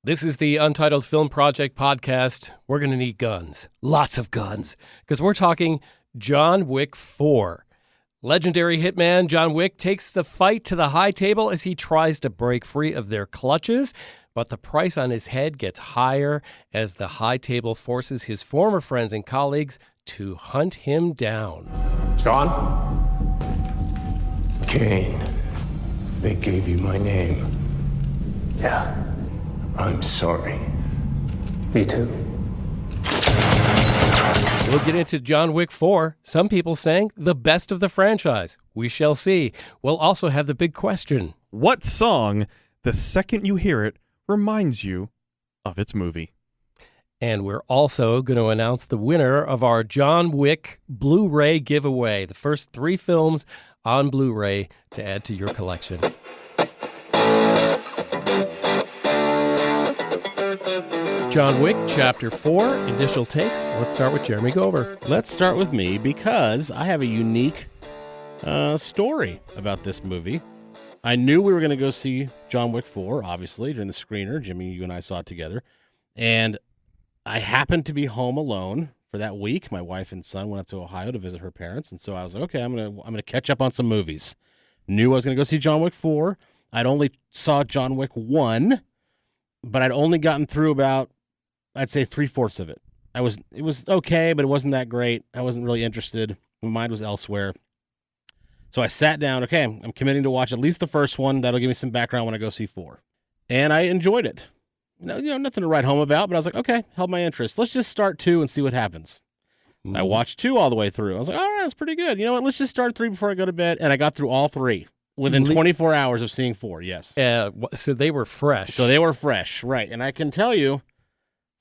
This is the Untitled Film Project Podcast. We're going to need guns, lots of guns, because we're talking John Wick 4. Legendary hitman John Wick takes the fight to the high table as he tries to break free of their clutches, but the price on his head gets higher as the high table forces his former friends and colleagues to hunt him down. John? Kane. They gave you my name. Yeah. I'm sorry. Me too. We'll get into John Wick 4. Some people saying the best of the franchise. We shall see. We'll also have the big question. What song, the second you hear it, reminds you of its movie? And we're also going to announce the winner of our John Wick Blu-ray giveaway. The first 3 films on Blu-ray to add to your collection. John Wick, Chapter 4, Initial Takes. Let's start with Jeremy Gober. Let's start with me because I have a unique story about this movie. I knew we were going to go see John Wick 4, obviously, during the screener. Jimmy, you and I saw it together. And I happened to be home alone for that week. My wife and son went up to Ohio to visit her parents. And so I was like, okay, I'm gonna catch up on some movies. Knew I was going to go see John Wick 4. I'd only saw John Wick 1, but I'd only gotten through about, I'd say 3/4 of it. It was okay, but it wasn't that great. I wasn't really interested. My mind was elsewhere. So I sat down. Okay, I'm committing to watch at least the first one. That'll give me some background when I go see 4. And I enjoyed it. Nothing to write home about, but I was like, okay, held my interest. Let's just start 2 and see what happens. Mm-hmm. I watched 2 all the way through. I was like, all right, that's pretty good. You know what? Let's just start 3 before I go to bed. And I got through all 3 within 24 hours of seeing 4. Yes. So they were fresh. Right. And I can tell you,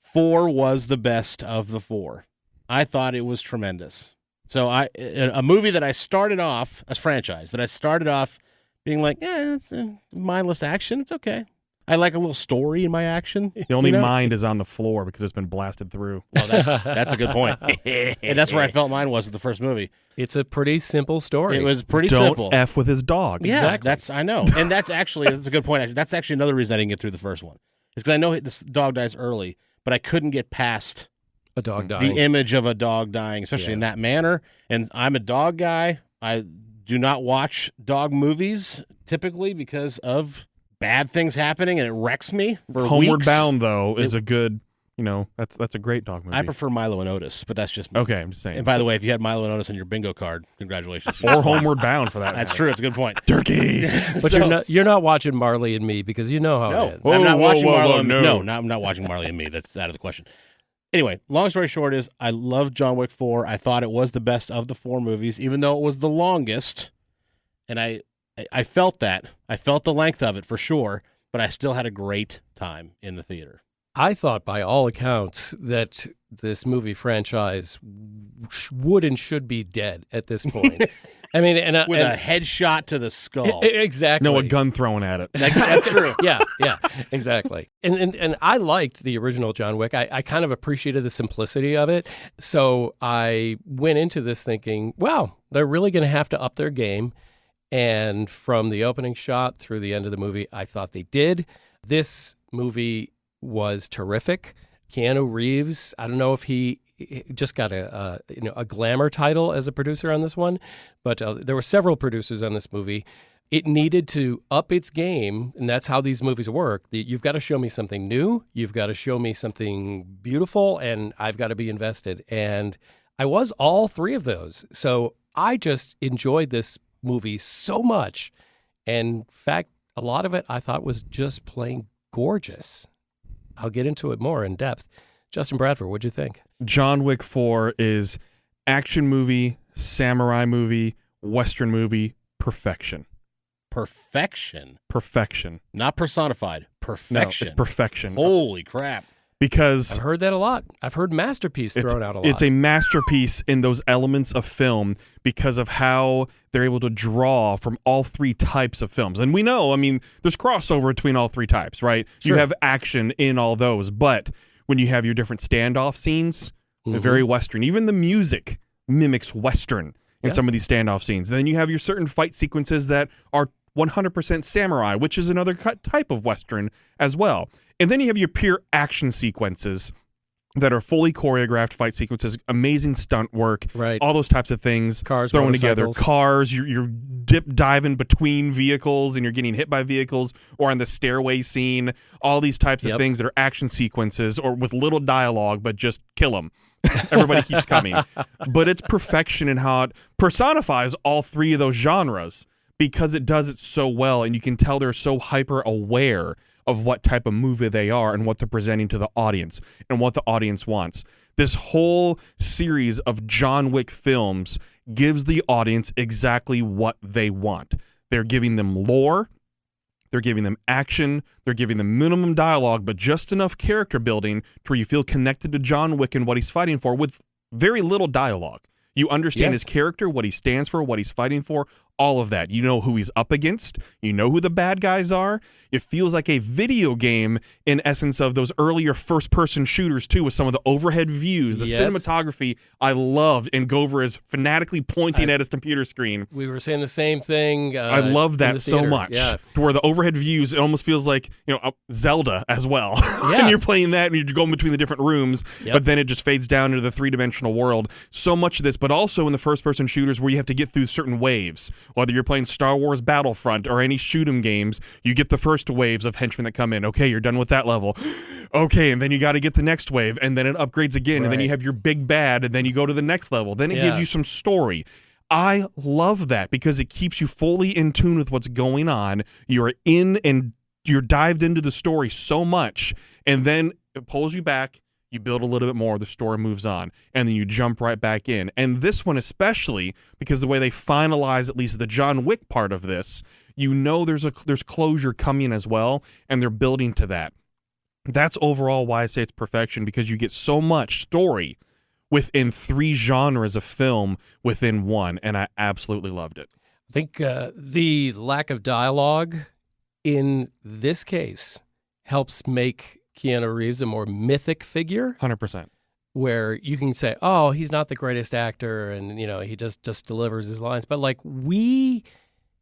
4 was the best of the 4. I thought it was tremendous. So a movie that I started off, a franchise, that I started off being like, yeah, it's mindless action. It's okay. I like a little story in my action. The only mind is on the floor because it's been blasted through. Well, that's a good point. And that's where I felt mine was with the first movie. It's a pretty simple story. It was pretty simple. Don't F with his dog. Yeah, exactly. I know. And that's a good point. That's actually another reason I didn't get through the first one. Is because I know this dog dies early, but I couldn't get past a dog dying. The image of a dog dying, especially in that manner. And I'm a dog guy. I do not watch dog movies typically because of bad things happening, and it wrecks me for Homeward weeks. Bound, though, is a good, that's a great dog movie. I prefer Milo and Otis, but that's just me. Okay, I'm just saying. And by the way, if you had Milo and Otis on your bingo card, congratulations. Or Homeward Bound, for that. That's true. It's a good point. Turkey. But you're not watching Marley and Me because you know how it ends. I'm not watching Marley and Me. No, I'm not watching Marley and Me. That's out of the question. Anyway, long story short is I loved John Wick 4. I thought it was the best of the 4 movies, even though it was the longest. And I felt that. I felt the length of it for sure, but I still had a great time in the theater. I thought by all accounts that this movie franchise would and should be dead at this point. I mean, with a headshot to the skull. Exactly. No, a gun thrown at it. That's true. Yeah, exactly. And I liked the original John Wick. I kind of appreciated the simplicity of it. So I went into this thinking, wow, they're really going to have to up their game. And from the opening shot through the end of the movie, I thought they did. This movie was terrific. Keanu Reeves, I don't know if he just got a glamour title as a producer on this one, but there were several producers on this movie. It needed to up its game, and that's how these movies work. You've got to show me something new, you've got to show me something beautiful, and I've got to be invested. And I was all 3 of those. So I just enjoyed this movie so much. And in fact, a lot of it I thought was just plain gorgeous. I'll get into it more in depth. Justin Bradford, what'd you think? John Wick 4 is action movie, samurai movie, Western movie, perfection. Perfection? Perfection. Not personified. Perfection. No, it's perfection. Holy crap. Because I've heard that a lot. I've heard masterpiece thrown out a lot. It's a masterpiece in those elements of film because of how they're able to draw from all 3 types of films. And we know, I mean, there's crossover between all 3 types, right? Sure. You have action in all those, but when you have your different standoff scenes, they're very Western. Even the music mimics Western in some of these standoff scenes. And then you have your certain fight sequences that are 100% samurai, which is another type of Western as well. And then you have your pure action sequences that are fully choreographed fight sequences, amazing stunt work, Right. all those types of things. Cars, thrown together. motorcycles. Cars, you're diving between vehicles and you're getting hit by vehicles, or on the stairway scene, all these types of Yep. things that are action sequences or with little dialogue, but just kill them. Everybody keeps coming. But it's perfection in how it personifies all three of those genres because it does it so well, and you can tell they're so hyper aware of what type of movie they are and what they're presenting to the audience and what the audience wants. This whole series of John Wick films gives the audience exactly what they want. They're giving them lore, they're giving them action, they're giving them minimum dialogue, but just enough character building to where you feel connected to John Wick and what he's fighting for with very little dialogue. You understand his character, what he stands for, what he's fighting for, all of that. You know who he's up against. You know who the bad guys are. It feels like a video game in essence of those earlier first-person shooters, too, with some of the overhead views. The cinematography I loved, and Gover is fanatically pointing at his computer screen. We were saying the same thing. I love that so much. Yeah. To where the overhead views, it almost feels like, Zelda as well. Yeah. And you're playing that and you're going between the different rooms, Yep. but then it just fades down into the three-dimensional world. So much of this, but also in the first-person shooters where you have to get through certain waves. Whether you're playing Star Wars Battlefront or any shoot 'em games, you get the first waves of henchmen that come in. Okay, you're done with that level. Okay, and then you got to get the next wave, and then it upgrades again, and then you have your big bad, and then you go to the next level. Then it gives you some story. I love that because it keeps you fully in tune with what's going on. You're in and you're dived into the story so much, and then it pulls you back. You build a little bit more, the story moves on, and then you jump right back in. And this one especially, because the way they finalize at least the John Wick part of this, there's closure coming as well, and they're building to that. That's overall why I say it's perfection, because you get so much story within three genres of film within one, and I absolutely loved it. I think the lack of dialogue in this case helps make Keanu Reeves a more mythic figure. 100%. Where you can say, oh, he's not the greatest actor and, he just delivers his lines. But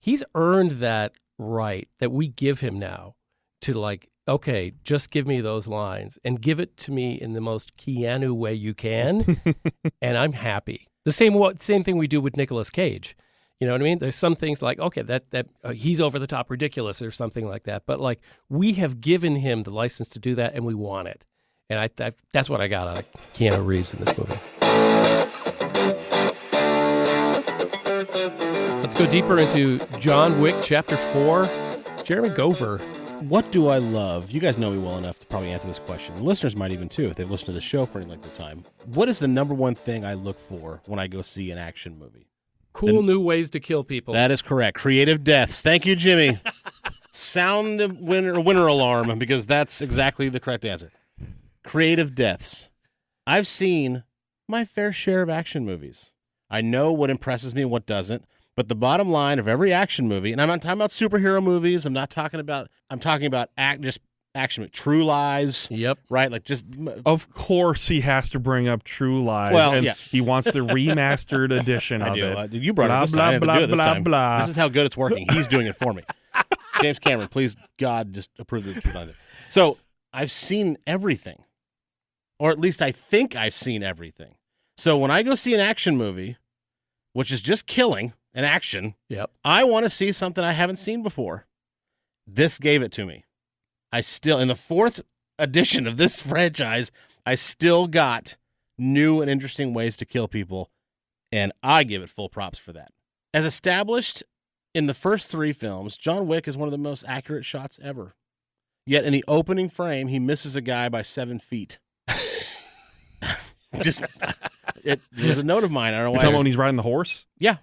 he's earned that right that we give him now to okay, just give me those lines and give it to me in the most Keanu way you can. And I'm happy. The same thing we do with Nicolas Cage. You know what I mean? There's some things like, okay, that he's over the top ridiculous or something like that. But we have given him the license to do that and we want it. And that's what I got out of Keanu Reeves in this movie. Let's go deeper into John Wick Chapter 4. Jeremy Gover. What do I love? You guys know me well enough to probably answer this question. The listeners might even too, if they've listened to the show for any length of time. What is the number one thing I look for when I go see an action movie? Cool new ways to kill people. That is correct. Creative deaths. Thank you, Jimmy. Sound the winner alarm, because that's exactly the correct answer. Creative deaths. I've seen my fair share of action movies. I know what impresses me and what doesn't. But the bottom line of every action movie, and I'm not talking about superhero movies. I'm talking about just action, True Lies. Yep. Right? Of course he has to bring up True Lies. Well, and yeah. he wants the remastered edition of it. You brought it this time. I didn't have to do it this time. This is how good it's working. He's doing it for me. James Cameron, please, God, just approve the True Lies. So I've seen everything. Or at least I think I've seen everything. So when I go see an action movie, which is just killing and action, I want to see something I haven't seen before. This gave it to me. In the fourth edition of this franchise, I still got new and interesting ways to kill people, and I give it full props for that. As established in the first three films, John Wick is one of the most accurate shots ever. Yet in the opening frame, he misses a guy by 7 feet. It was a note of mine. I don't know why. You're talking when he's riding the horse? Yeah.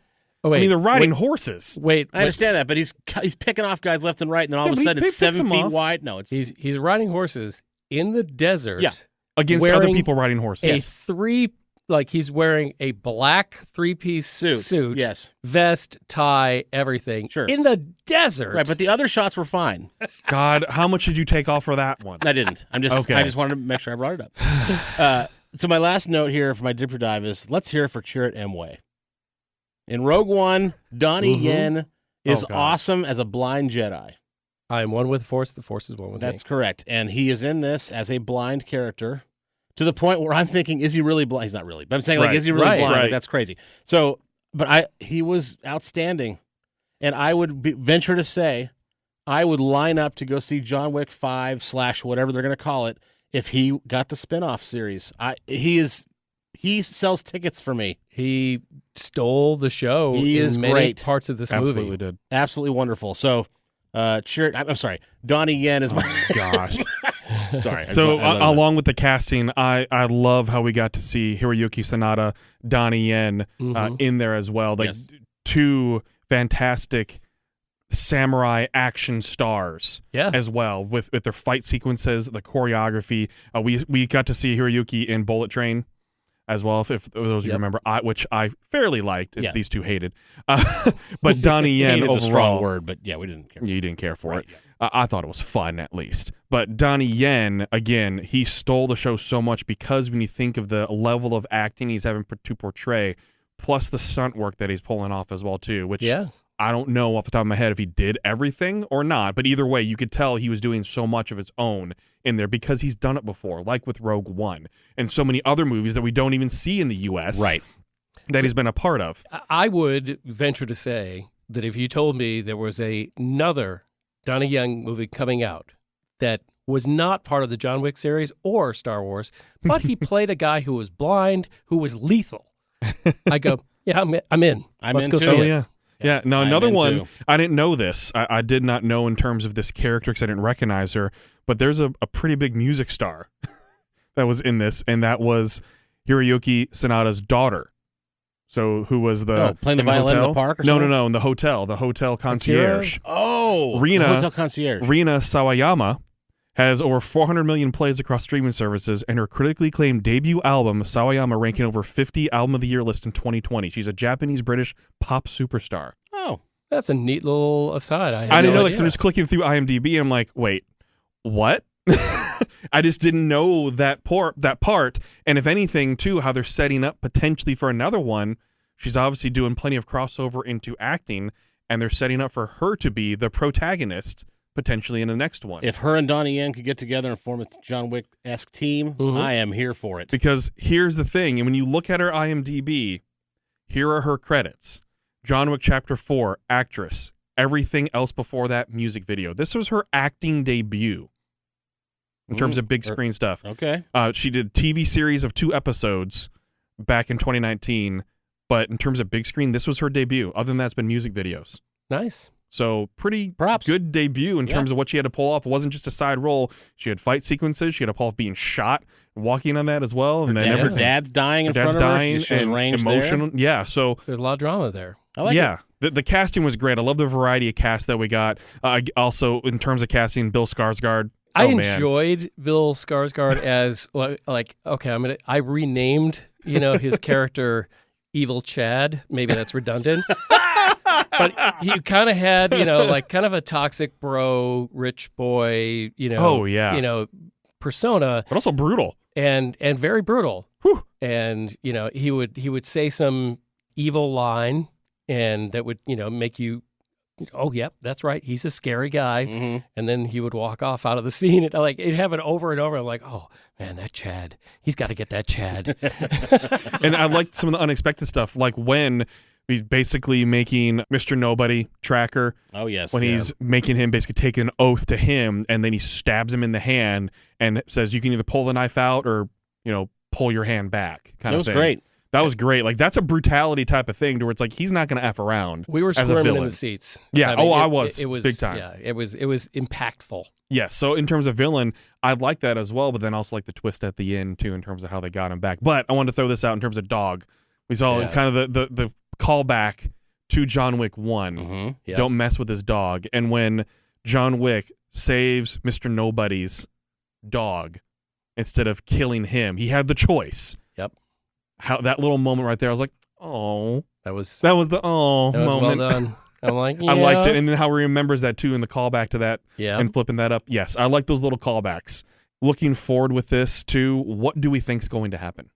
Oh, wait, they're riding horses. Wait, I understand that, but he's picking off guys left and right, and then all of a sudden it's 7 feet wide. No, he's riding horses in the desert. Yeah. Against other people riding horses. He's wearing a black 3-piece suit. Yes. Vest, tie, everything. Sure. In the desert. Right, but the other shots were fine. God, how much did you take off for that one? I didn't. I just wanted to make sure I brought it up. So my last note here for my deeper dive is, let's hear it for Chirrut Imwe. In Rogue One, Donnie Yen is awesome as a blind Jedi. I am one with the Force is one with me. That's correct. And he is in this as a blind character to the point where I'm thinking, is he really blind? He's not really. But I'm saying, like, is he really blind? Like, that's crazy. So, but he was outstanding. And I would venture to say I would line up to go see John Wick 5 / whatever they're going to call it if he got the spinoff series. He sells tickets for me. He stole the show in many parts of this movie. Absolutely did. Absolutely wonderful. So, I'm sorry. Donnie Yen is my gosh. Sorry. So along with the casting, I love how we got to see Hiroyuki Sanada, Donnie Yen in there as well. Like two fantastic samurai action stars as well with their fight sequences, the choreography. We got to see Hiroyuki in Bullet Train as well, if those of you remember, which I fairly liked. These two hated. But Donnie Yen overall, a strong word, but we didn't care. You didn't care for it. Yeah. I thought it was fun, at least. But Donnie Yen, again, he stole the show so much because when you think of the level of acting he's having to portray, plus the stunt work that he's pulling off as well, too, which I don't know off the top of my head if he did everything or not, but either way, you could tell he was doing so much of his own in there because he's done it before, like with Rogue One and so many other movies that we don't even see in the U.S. That he's been a part of. I would venture to say that if you told me there was another Donnie Yen movie coming out that was not part of the John Wick series or Star Wars, but he played a guy who was blind, who was lethal, I go, I'm in. Let's go see it. Yeah. Now, another one, too. I didn't know this. I did not know in terms of this character because I didn't recognize her, but there's a pretty big music star that was in this, and that was Hiroyuki Sanada's daughter. So who was playing the violin in the park or something? No, in the hotel concierge. The hotel concierge. Rina Sawayama has over 400 million plays across streaming services, and her critically acclaimed debut album, Sawayama, ranking over 50 Album of the Year list in 2020. She's a Japanese-British pop superstar. Oh, that's a neat little aside. I didn't know that. So I'm just clicking through IMDb, and I'm like, wait, what? I just didn't know that part. And if anything, too, how they're setting up potentially for another one. She's obviously doing plenty of crossover into acting, and they're setting up for her to be the protagonist potentially in the next one. If her and Donnie Yen could get together and form a John Wick-esque team, I am here for it. Because here's the thing, and when you look at her IMDb, here are her credits. John Wick Chapter 4, actress. Everything else before that, music video. This was her acting debut in terms of big screen stuff. Okay. She did a TV series of 2 episodes back in 2019, but in terms of big screen, this was her debut. Other than that, it's been music videos. Nice. So pretty good debut in terms of what she had to pull off. It wasn't just a side role. She had fight sequences. She had to pull off being shot, walking on that as well. And then her dad's dying in front of her. And emotional. There. Yeah, so there's a lot of drama there. I like it. The casting was great. I love the variety of cast that we got. Also, in terms of casting, Bill Skarsgård. I enjoyed Bill Skarsgård as I renamed his character Evil Chad. Maybe that's redundant. But he kind of had, kind of a toxic bro, rich boy, persona. But also brutal. And very brutal. Whew. And, he would say some evil line and that would, make you, oh, yep, that's right. He's a scary guy. Mm-hmm. And then he would walk off out of the scene. And it happened over and over. I'm like, oh, man, that Chad. He's got to get that Chad. And I liked some of the unexpected stuff, like when he's basically making Mr. Nobody Tracker. Oh, yes. When he's making him basically take an oath to him, and then he stabs him in the hand and says, you can either pull the knife out or, pull your hand back. That was great. That was great. Like, that's a brutality type of thing to where it's like he's not going to F around. We were squirming in the seats. Yeah. I was. It was big time. Yeah. It was impactful. Yeah. So in terms of villain, I like that as well, but then also like the twist at the end too in terms of how they got him back. But I wanted to throw this out in terms of dog. We saw kind of the callback to John Wick 1. Mm-hmm. Yep. Don't mess with his dog. And when John Wick saves Mr. Nobody's dog instead of killing him, he had the choice. Yep. How that little moment right there, I was like, oh. That was the moment. Well done. I'm like, I liked it. And then how he remembers that too in the callback to that and flipping that up. Yes, I like those little callbacks. Looking forward with this too, what do we think's going to happen?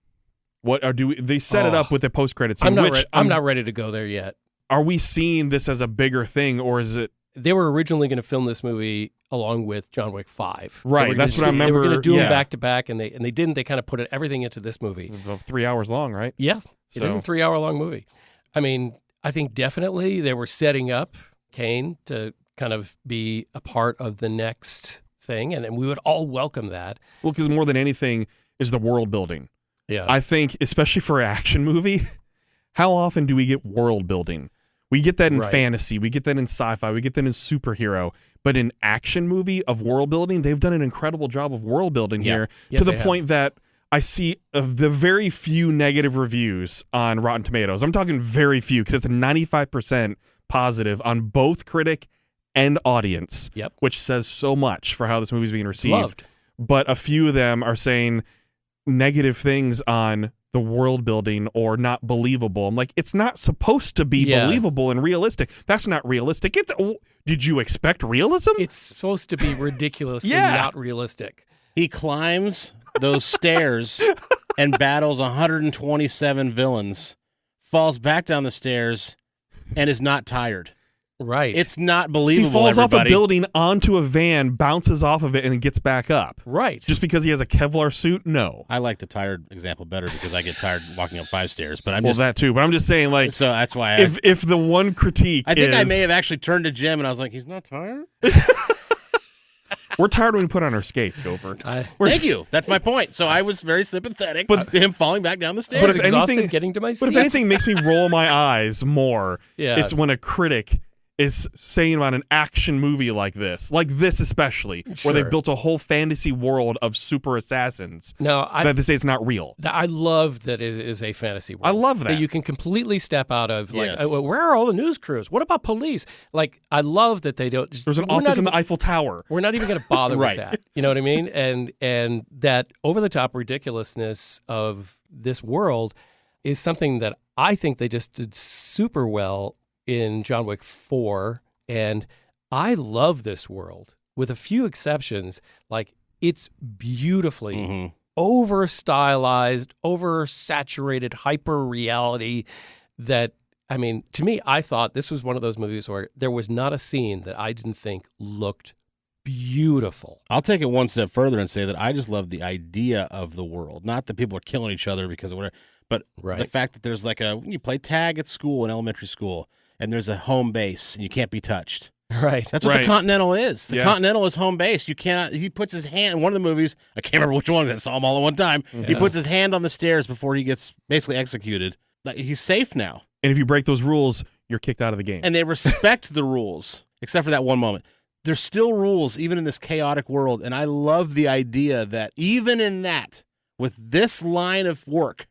They set it up with a post-credit scene? I'm not ready to go there yet. Are we seeing this as a bigger thing, or is it they were originally going to film this movie along with John Wick 5. Right, that's what I remember. They were going to do yeah. them back to back, and they didn't. They kind of put everything into this movie. About 3 hours long, right? Yeah, it is a 3-hour-long movie. I mean, I think definitely they were setting up Kane to kind of be a part of the next thing, and we would all welcome that. Well, because more than anything is the world building. Yeah, I think, especially for an action movie, how often do we get world building? We get that in fantasy, we get that in sci-fi, we get that in superhero, but in action movie of world building, they've done an incredible job of world building here to the point that I see of the very few negative reviews on Rotten Tomatoes. I'm talking very few because it's a 95% positive on both critic and audience, which says so much for how this movie's being received. Loved. But a few of them are saying negative things on the world building or not believable. I'm like, it's not supposed to be believable and realistic. That's not realistic. Did you expect realism? It's supposed to be ridiculously not realistic. He climbs those stairs and battles 127 villains, falls back down the stairs, and is not tired. Right. It's not believable. He falls everybody. off a building onto a van, bounces off of it, and gets back up. Right. Just because he has a Kevlar suit? No. I like the tired example better because I get tired walking up 5 stairs. But I'm well, just that too. But I'm just saying, like, so that's why. If the one critique, I think I may have actually turned to Jim and I was like, he's not tired. We're tired when we put on our skates, Gopher. Thank you. That's my point. So I was very sympathetic to him falling back down the stairs. I was exhausted getting to my seat. But if anything makes me roll my eyes more, it's when a critic is saying about an action movie like this especially, where they built a whole fantasy world of super assassins. No, that they say it's not real. I love that it is a fantasy world. I love that. You can completely step out of, like, where are all the news crews? What about police? Like, I love that they don't just... There's an office in the Eiffel Tower. We're not even going to bother with that. You know what I mean? And that over-the-top ridiculousness of this world is something that I think they just did super well in John Wick 4, and I love this world with a few exceptions. Like, it's beautifully over-stylized, over-saturated hyper-reality that, I mean, to me, I thought this was one of those movies where there was not a scene that I didn't think looked beautiful. I'll take it one step further and say that I just love the idea of the world. Not that people are killing each other because of whatever, but the fact that there's like you play tag at school, in elementary school, and there's a home base, and you can't be touched. Right. That's what the Continental is. The Continental is home base. You cannot. He puts his hand in one of the movies. I can't remember which one. I saw them all at one time. Yeah. He puts his hand on the stairs before he gets basically executed. Like, he's safe now. And if you break those rules, you're kicked out of the game. And they respect the rules, except for that one moment. There's still rules, even in this chaotic world. And I love the idea that even in that, with this line of work,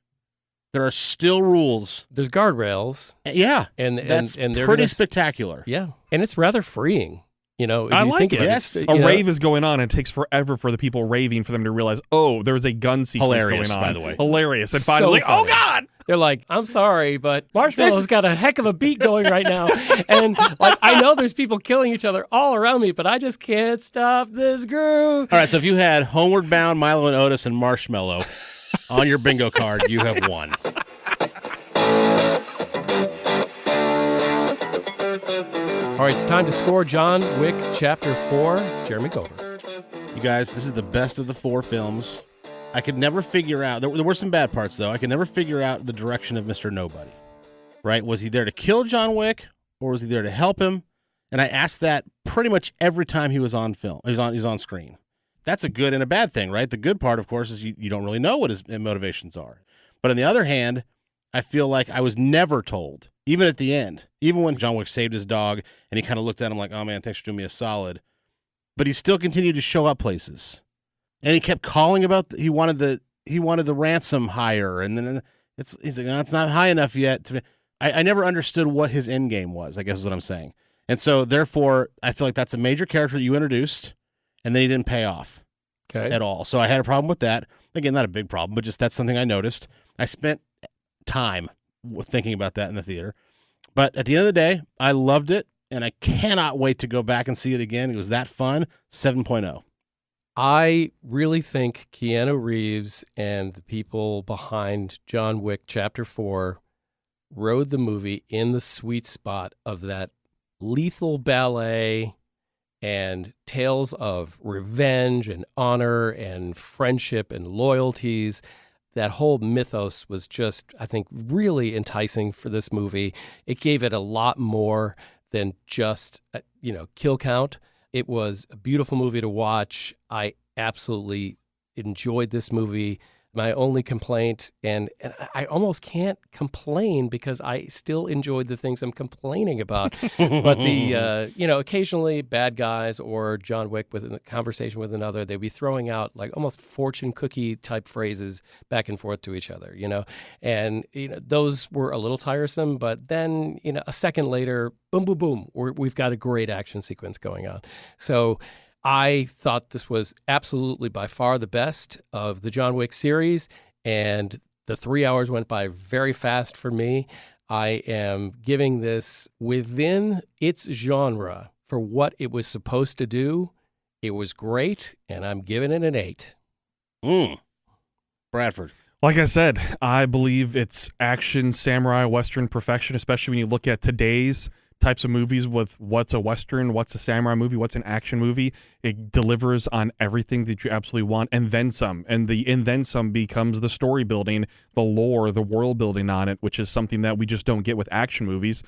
there are still rules. There's guardrails. Yeah. And they're pretty spectacular. Yeah. And it's rather freeing. You know, I like it. Yes. A rave is going on, and it takes forever for the people raving for them to realize, oh, there was a gun sequence going on. By the way. Hilarious. And finally, So oh, funny. God! They're like, I'm sorry, but Marshmallow's got a heck of a beat going right now. And, like, I know there's people killing each other all around me, but I just can't stop this groove. All right, so if you had Homeward Bound, Milo and Otis, and Marshmallow on your bingo card, you have won. All right, it's time to score John Wick Chapter 4. Jeremy Gover. You guys, this is the best of the 4 films. I could never figure out, there were some bad parts, though. I could never figure out the direction of Mr. Nobody. Right? Was he there to kill John Wick, or was he there to help him? And I asked that pretty much every time he was on film. He's on screen. That's a good and a bad thing, right? The good part, of course, is you don't really know what his motivations are. But on the other hand, I feel like I was never told, even at the end, even when John Wick saved his dog and he kind of looked at him like, oh man, thanks for doing me a solid. But he still continued to show up places. And he kept calling about, he wanted the ransom higher. And then he's like, no, it's not high enough yet. I never understood what his end game was, I guess is what I'm saying. And so therefore, I feel like that's a major character you introduced, and then he didn't pay off at all. So I had a problem with that. Again, not a big problem, but just that's something I noticed. I spent time thinking about that in the theater. But at the end of the day, I loved it, and I cannot wait to go back and see it again. It was that fun. 7.0. I really think Keanu Reeves and the people behind John Wick Chapter 4 rode the movie in the sweet spot of that lethal ballet and tales of revenge and honor and friendship and loyalties. That whole mythos was just, I think, really enticing for this movie. It gave it a lot more than just, kill count. It was a beautiful movie to watch. I absolutely enjoyed this movie. My only complaint, and I almost can't complain because I still enjoyed the things I'm complaining about, but occasionally bad guys or John Wick with a conversation with another, they'd be throwing out like almost fortune cookie type phrases back and forth to each other, and those were a little tiresome, but then, a second later, boom, boom, boom, we've got a great action sequence going on. So I thought this was absolutely by far the best of the John Wick series, and the 3 hours went by very fast for me. I am giving this within its genre for what it was supposed to do. It was great, and I'm giving it an 8. Bradford. Like I said, I believe it's action, samurai, Western perfection, especially when you look at today's types of movies with what's a Western, what's a samurai movie, what's an action movie. It delivers on everything that you absolutely want and then some. And then some becomes the story building, the lore, the world building on it, which is something that we just don't get with action movies.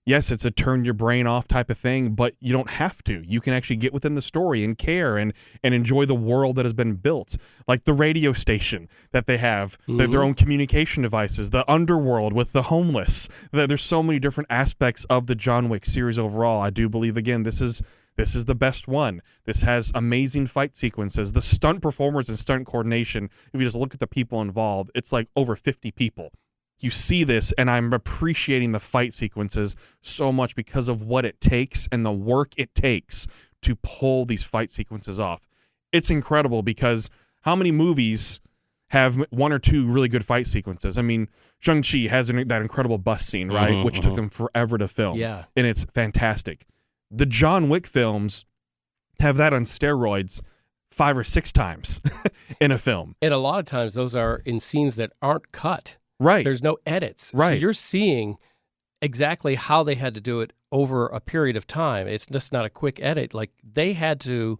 Yes, it's a turn your brain off type of thing, but you don't have to. You can actually get within the story and care and enjoy the world that has been built. Like the radio station that they have, their own communication devices, the underworld with the homeless. There's so many different aspects of the John Wick series overall. I do believe, again, this is the best one. This has amazing fight sequences. The stunt performers and stunt coordination, if you just look at the people involved, it's like over 50 people. You see this, and I'm appreciating the fight sequences so much because of what it takes and the work it takes to pull these fight sequences off. It's incredible because how many movies have one or two really good fight sequences? I mean, Shang-Chi has that incredible bus scene, right, which took them forever to film. Yeah. And it's fantastic. The John Wick films have that on steroids 5 or 6 times in a film. And a lot of times those are in scenes that aren't cut. Right. There's no edits. Right. So you're seeing exactly how they had to do it over a period of time. It's just not a quick edit. Like they had to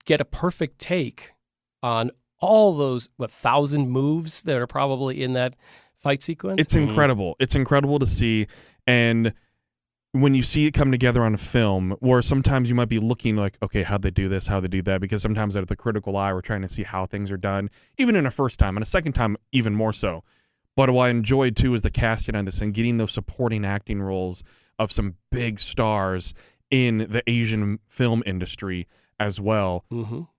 get a perfect take on all those 1,000 moves that are probably in that fight sequence. It's incredible. It's incredible to see. And when you see it come together on a film, where sometimes you might be looking like, okay, how'd they do this? How'd they do that? Because sometimes out of the critical eye, we're trying to see how things are done, even in a first time, and a second time, even more so. But what I enjoyed, too, is the casting on this and getting those supporting acting roles of some big stars in the Asian film industry as well.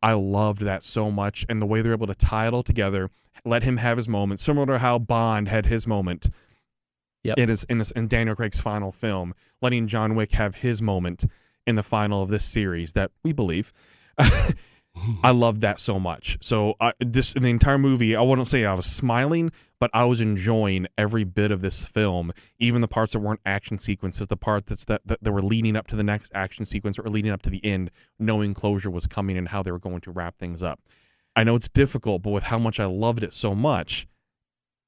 I loved that so much. And the way they're able to tie it all together, let him have his moment, similar to how Bond had his moment in Daniel Craig's final film, letting John Wick have his moment in the final of this series that we believe. I loved that so much. So in the entire movie, I wouldn't say I was smiling, but I was enjoying every bit of this film, even the parts that weren't action sequences, the parts that were leading up to the next action sequence or leading up to the end, knowing closure was coming and how they were going to wrap things up. I know it's difficult, but with how much I loved it so much,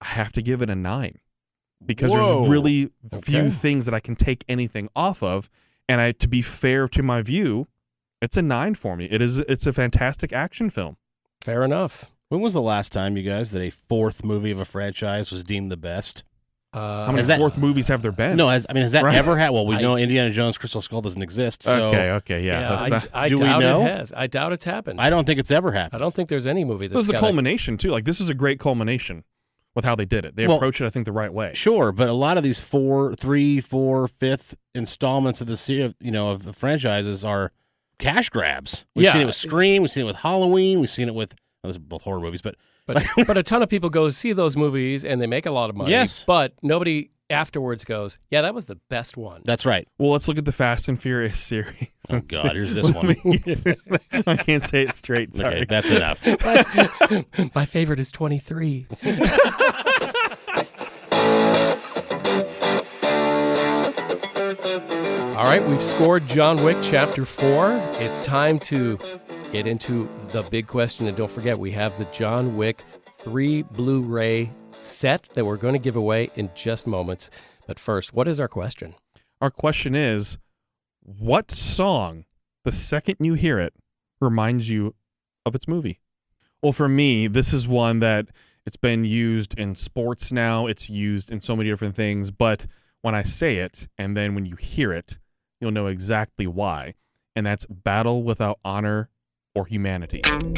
I have to give it a 9 because there's really few things that I can take anything off of. And to be fair to my view, it's a 9 for me. It's a fantastic action film. Fair enough. When was the last time, you guys, that a fourth movie of a franchise was deemed the best? How many fourth movies have there been? No, has that ever happened? Well, we know Indiana Jones' Crystal Skull doesn't exist. So Okay, yeah. I Do we doubt know? it has. I doubt it's happened. I don't think it's ever happened. I don't think there's any movie that's This is a culmination, too. Like, this is a great culmination with how they did it. They approached it, I think, the right way. Sure, but a lot of these 4, 5th installments of the series, of franchises are cash grabs. We've seen it with Scream. We've seen it with Halloween. We've seen it with those are both horror movies, but a ton of people go see those movies and they make a lot of money. Yes, but nobody afterwards goes, "Yeah, that was the best one." That's right. Well, let's look at the Fast and Furious series. Oh God, here's this one. I can't say it straight. Sorry, okay, that's enough. My favorite is 23. All right, we've scored John Wick Chapter 4. It's time to get into the big question. And don't forget, we have the John Wick 3 Blu-ray set that we're going to give away in just moments. But first, what is our question? Our question is, What song, the second you hear it, reminds you of its movie? Well, for me, this is one that it's been used in sports now. It's used in so many different things. But when I say it, and then when you hear it, you'll know exactly why. And that's Battle Without Honor or Humanity. Boom,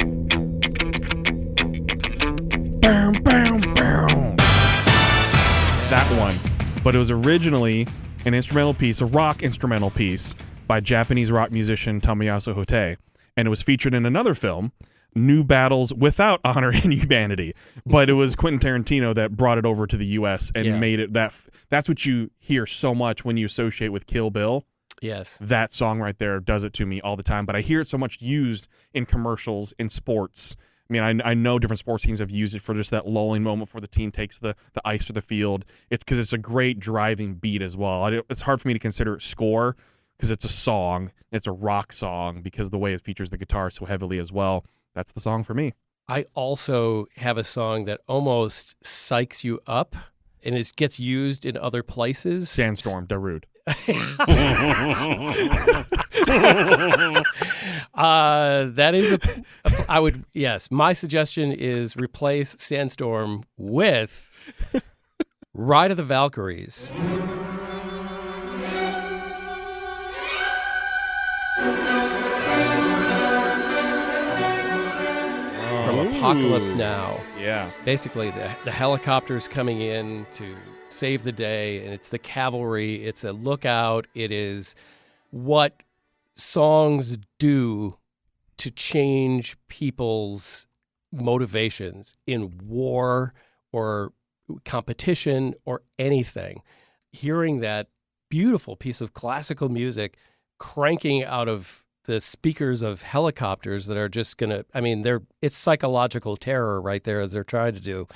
boom, boom. That one. But it was originally an instrumental piece, a rock instrumental piece by Japanese rock musician Tomoyasu Hotei. And it was featured in another film, New Battles Without Honor and Humanity. But it was Quentin Tarantino that brought it over to the U.S. and made it that. That's what you hear so much when you associate with Kill Bill. Yes. That song right there does it to me all the time. But I hear it so much used in commercials, in sports. I mean, I know different sports teams have used it for just that lulling moment before the team takes the ice or the field. It's because it's a great driving beat as well. It's hard for me to consider it score because it's a song. It's a rock song because the way it features the guitar so heavily as well. That's the song for me. I also have a song that almost psychs you up, and it gets used in other places. Sandstorm, Darude. That is I would, yes. My suggestion is replace Sandstorm with Ride of the Valkyries. From Apocalypse Now. Yeah. Basically, the helicopter's coming in to save the day, and it's the cavalry. It's a lookout. It is what songs do to change people's motivations in war or competition or anything. Hearing that beautiful piece of classical music cranking out of the speakers of helicopters that are just going to, I mean, it's psychological terror right there as they're trying to do.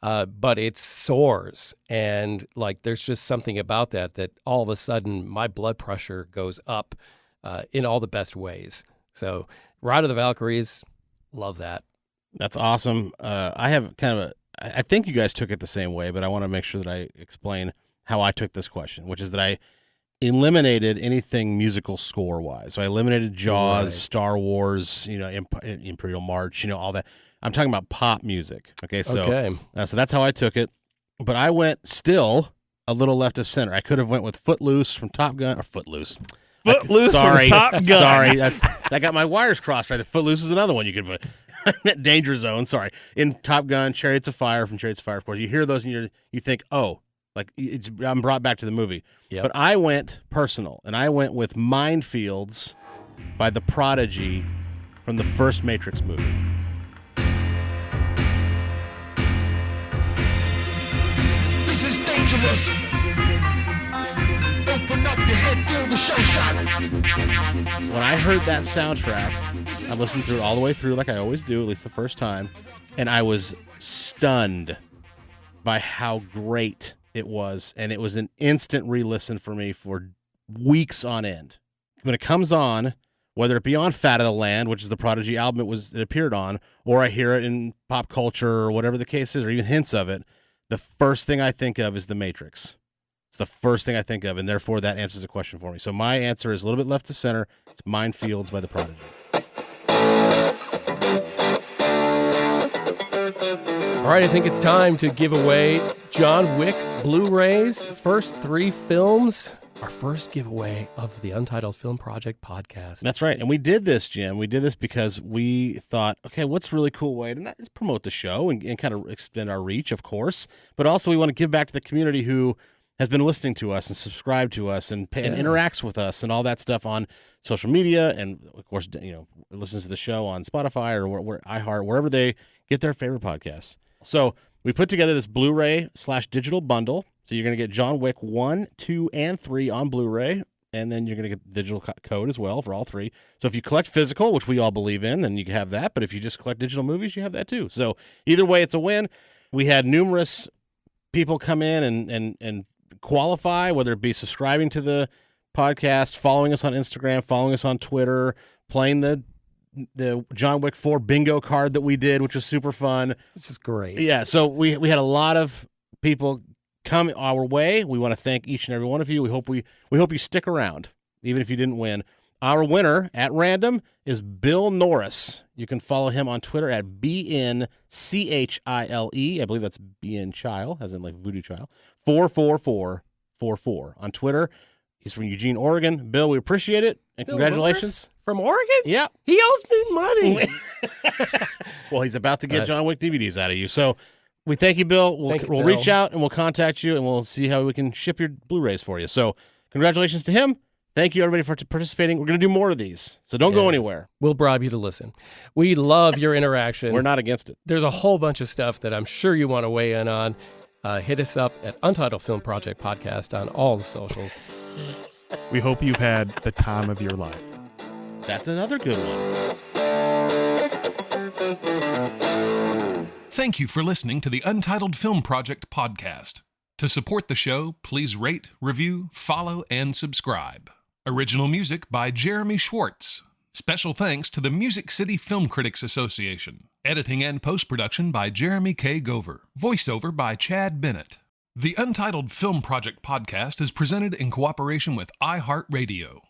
But it soars, and like there's just something about that all of a sudden my blood pressure goes up in all the best ways. So Ride of the Valkyries, love that. That's awesome. I have I think you guys took it the same way, but I want to make sure that I explain how I took this question, which is that I eliminated anything musical score wise. So I eliminated Jaws, right, Star Wars, Imperial March, all that. I'm talking about pop music. Okay, so so that's how I took it. But I went still a little left of center. I could have went with Footloose from Top Gun, or Footloose. Footloose from Top Gun. Sorry, that got my wires crossed. Right, the Footloose is another one you could put. Danger Zone. Sorry, in Top Gun, Chariots of Fire from Chariots of Fire. Of course, you hear those and you think, oh, like I'm brought back to the movie. Yep. But I went personal, and I went with Minefields by The Prodigy from the first Matrix movie. This is dangerous. Open up your head, feel the show shot. When I heard that soundtrack, I listened through it all the way through like I always do, at least the first time, and I was stunned by how great it was, and it was an instant re-listen for me for weeks on end. When it comes on, whether it be on Fat of the Land, which is the Prodigy album it appeared on, or I hear it in pop culture or whatever the case is, or even hints of it, the first thing I think of is The Matrix. It's the first thing I think of, and therefore that answers the question for me. So my answer is a little bit left to center. It's Minefields by The Prodigy. All right, I think it's time to give away John Wick Blu-rays. First 3 films, our first giveaway of the Untitled Film Project Podcast. That's right. And we did this, Jim. We did this because we thought, okay, what's a really cool way to not just promote the show and kind of extend our reach, of course, but also we want to give back to the community who has been listening to us and subscribed to us and interacts with us and all that stuff on social media, and of course, listens to the show on Spotify or iHeart, wherever they get their favorite podcasts. So we put together this Blu-ray/digital bundle. So you're going to get John Wick 1, 2, and 3 on Blu-ray, and then you're going to get the digital code as well for all 3. So if you collect physical, which we all believe in, then you can have that. But if you just collect digital movies, you have that too. So either way, it's a win. We had numerous people come in and qualify, whether it be subscribing to the podcast, following us on Instagram, following us on Twitter, playing the John Wick 4 bingo card that we did, which was super fun. This is great. Yeah, so we had a lot of people come our way. We want to thank each and every one of you. We hope you stick around. even if you didn't win. Our winner at random is Bill Norris. You can follow him on Twitter at BNCHILE. I believe that's BN Chile, as in like Voodoo Child. 44444 on Twitter. He's from Eugene, Oregon. Bill, we appreciate it, and Bill congratulations. Norris? From Oregon? Yeah. He owes me money. Well, he's about to get John Wick DVDs out of you. So we thank you, Bill. We'll Bill. reach out and we'll contact you, and we'll see how we can ship your Blu-rays for you. So congratulations to him. Thank you, everybody, for participating. We're going to do more of these, so don't go anywhere. We'll bribe you to listen. We love your interaction. We're not against it. There's a whole bunch of stuff that I'm sure you want to weigh in on. Hit us up at Untitled Film Project Podcast on all the socials. We hope you've had the time of your life. That's another good one. Thank you for listening to the Untitled Film Project Podcast. To support the show, please rate, review, follow, and subscribe. Original music by Jeremy Schwartz. Special thanks to the Music City Film Critics Association. Editing and post-production by Jeremy K. Gover. Voiceover by Chad Bennett. The Untitled Film Project Podcast is presented in cooperation with iHeartRadio.